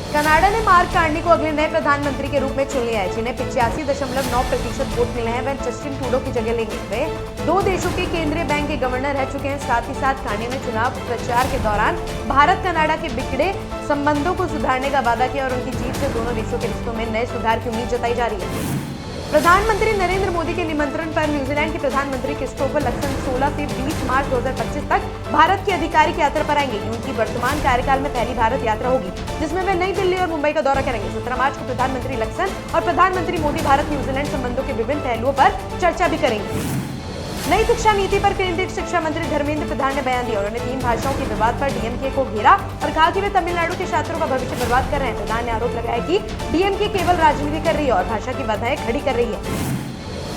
Canada ने mark Carney को अगले नए प्रधानमंत्री के रूप में चुन लिया है, जिन्हें 85.9% वोट मिले हैं। वह जस्टिन ट्रूडो की जगह लेंगे। वे 2 देशों के केंद्रीय बैंक के गवर्नर रह चुके हैं। साथ ही साथ कार्नी ने चुनाव प्रचार के दौरान भारत कनाडा के बिगड़े संबंधों को सुधारने का वादा किया और उनकी जीत से दोनों देशों के रिश्तों में नए सुधार की उम्मीद जताई जा रही है। प्रधानमंत्री नरेंद्र मोदी के निमंत्रण पर न्यूजीलैंड के प्रधानमंत्री क्रिस्टोफर लक्सन 16 से 20 मार्च 2025 तक भारत की आधिकारिक यात्रा पर आएंगे। उनकी वर्तमान कार्यकाल में पहली भारत यात्रा होगी, जिसमें वे नई दिल्ली और मुंबई का दौरा करेंगे। 17 मार्च को प्रधानमंत्री लक्सन और प्रधानमंत्री मोदी भारत न्यूजीलैंड संबंधों के विभिन्न पहलुओं पर चर्चा भी करेंगे। नई शिक्षा नीति पर केंद्रीय शिक्षा मंत्री धर्मेंद्र प्रधान ने बयान दिया। उन्होंने 3 भाषाओं के विवाद पर डीएमके को घेरा और कहा कि वे तमिलनाडु के छात्रों का भविष्य बर्बाद कर रहे हैं। प्रधान ने आरोप लगाया कि डीएमके केवल राजनीति कर रही है और भाषा की बाधाएं खड़ी कर रही है।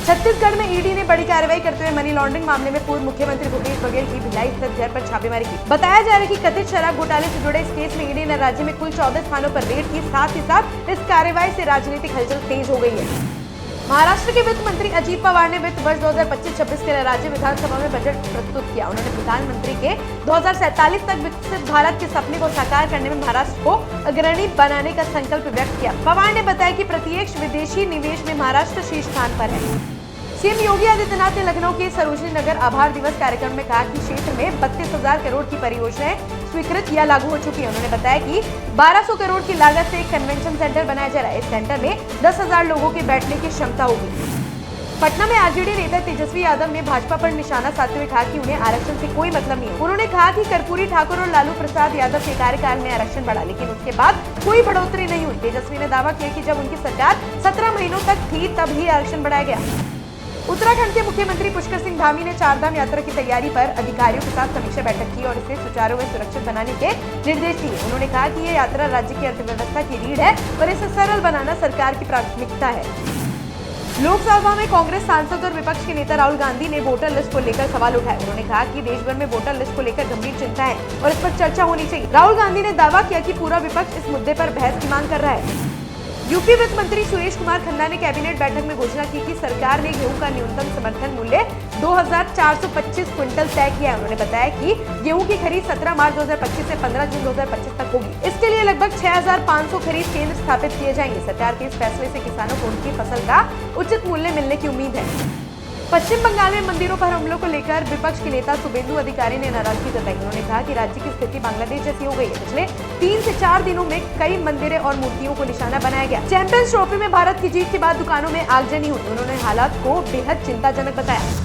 छत्तीसगढ़ में ईडी ने बड़ी कार्रवाई करते हुए मनी लॉन्ड्रिंग मामले में पूर्व मुख्यमंत्री भूपेश बघेल की भिलाई स्थित घर पर छापेमारी की। बताया जा रहा है कि कथित शराब घोटाले से जुड़े इस केस में ईडी ने राज्य में कुल 14 स्थानों पर रेड की। साथ ही साथ इस कार्रवाई से राजनीतिक हलचल तेज हो गई है। महाराष्ट्र के वित्त मंत्री अजीत पवार ने वित्त वर्ष 2025-26 के लिए राज्य विधानसभा में बजट प्रस्तुत किया। उन्होंने प्रधानमंत्री के 2047 तक विकसित भारत के सपने को साकार करने में महाराष्ट्र को अग्रणी बनाने का संकल्प व्यक्त किया। पवार ने बताया कि प्रत्यक्ष विदेशी निवेश में महाराष्ट्र शीर्ष स्थान पर है। सीएम योगी आदित्यनाथ ने लखनऊ के सरोजनी नगर आभार दिवस कार्यक्रम में कहा कि क्षेत्र में 32,000 करोड़ की परियोजनाएं स्वीकृत या लागू हो चुकी है। उन्होंने बताया कि 1200 करोड़ की लागत से एक कन्वेंशन सेंटर बनाया जा रहा है। इस सेंटर में 10,000 लोगों के बैठने की क्षमता होगी। पटना में आरजेडी नेता तेजस्वी यादव ने भाजपा पर निशाना साधते हुए कहा कि उन्हें आरक्षण से कोई मतलब नहीं है। उन्होंने कहा कि कर्पूरी ठाकुर और लालू प्रसाद यादव के कार्यकाल में आरक्षण बढ़ा, लेकिन उसके बाद कोई बढ़ोतरी नहीं हुई। तेजस्वी ने दावा किया कि जब उनकी सरकार 17 महीनों तक थी तब ही आरक्षण बढ़ाया गया। उत्तराखंड के मुख्यमंत्री पुष्कर सिंह धामी ने 4 धाम यात्रा की तैयारी पर अधिकारियों के साथ समीक्षा बैठक की और इसे सुचारू व सुरक्षित बनाने के निर्देश दिए। उन्होंने कहा कि ये यात्रा राज्य की अर्थव्यवस्था की रीढ़ है और इसे सरल बनाना सरकार की प्राथमिकता है। लोकसभा में कांग्रेस सांसद और विपक्ष के नेता राहुल गांधी ने वोटर लिस्ट को लेकर सवाल उठाए। उन्होंने कहा कि देश भर में वोटर लिस्ट को लेकर गंभीर चिंता है और इस पर चर्चा होनी चाहिए। राहुल गांधी ने दावा किया कि पूरा विपक्ष इस मुद्दे पर बहस की मांग कर रहा है। यूपी वित्त मंत्री सुरेश कुमार खन्ना ने कैबिनेट बैठक में घोषणा की कि सरकार ने गेहूं का न्यूनतम समर्थन मूल्य 2,425 क्विंटल तय किया है। उन्होंने बताया कि गेहूं की खरीद 17 मार्च 2025 से 15 जून 2025 तक होगी। इसके लिए लगभग 6,500 खरीद केंद्र स्थापित किए जाएंगे। सरकार के इस फैसले से किसानों को उनकी फसल का उचित मूल्य मिलने की उम्मीद है। पश्चिम बंगाल में मंदिरों पर हमलों को लेकर विपक्ष के नेता शुभेंदु अधिकारी ने नाराजगी जताई। उन्होंने कहा कि राज्य की स्थिति बांग्लादेश जैसी हो गई है। पिछले 3 से 4 दिनों में कई मंदिरें और मूर्तियों को निशाना बनाया गया। चैंपियंस ट्रॉफी में भारत की जीत के बाद दुकानों में आगजनी हुई। उन्होंने हालात को बेहद चिंताजनक बताया।